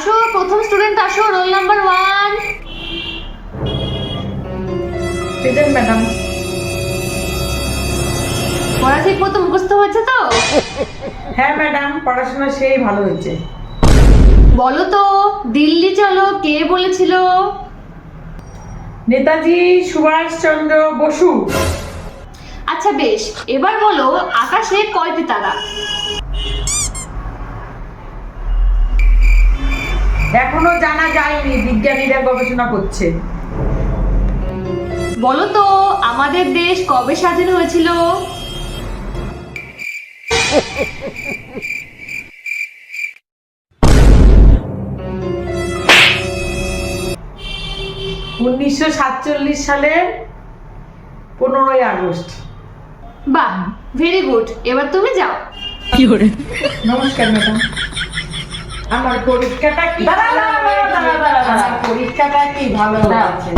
আসো প্রথম স্টুডেন্ট আসো, রোল নাম্বার 1। Present madam. পড়া ঠিক মতো মুখস্থ হয়েছে তো? হ্যাঁ ম্যাডাম, পড়াশোনা সেই ভালো হয়েছে। বলো তো, দিল্লি চলো কে বলেছিল? নেতাজি সুভাষচন্দ্র বসু। আচ্ছা বেশ, এবার বলো আকাশে কয়টি তারা? এখনো জানা যায়নি, বিজ্ঞানীরা গবেষণা করছে। বলো তো আমাদের দেশ কবে স্বাধীন হয়েছিল? উনিশশো 47 সালের 15ই আগস্ট। বাহ, ভেরি গুড, এবার তুমি যাও। নমস্কার ম্যাডাম। আমার পরীক্ষাটা কি আমার পরীক্ষাটা কি ভালো আছে?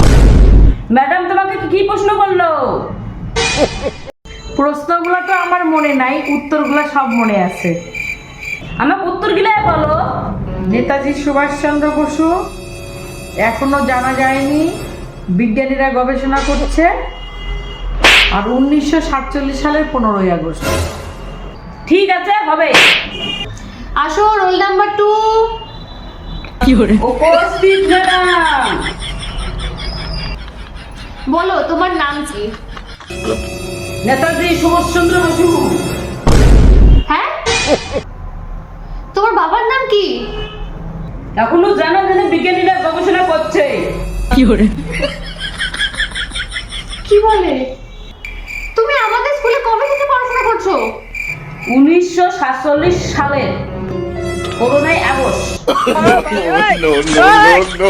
ম্যাডাম তোমাকে কি প্রশ্ন করলো? প্রশ্নগুলো তো আমার মনে নাই, উত্তরগুলো সব মনে আছে। আমাকে উত্তর গিলে বলো। নেতাজি সুভাষচন্দ্র বসু, এখনো জানা যায়নি, বিজ্ঞানীরা গবেষণা করছে, আর 1947 সালের 15ই আগস্ট। ঠিক আছে, হবে। আসো রোল নাম্বার 2। উপস্থিত ম্যাডাম। বলো তোমার নাম কি? নেতাজি সুভাষচন্দ্র বসু। হ্যাঁ, তোমার বাবার নাম কি? এখনো জানা যায় না, বিজ্ঞানীরা গবেষণা করছে। কি বলে? তুমি আমাদের স্কুলে কবে থেকে পড়াশোনা করছো? 1947 সালের 15ই August. no, no, no, no.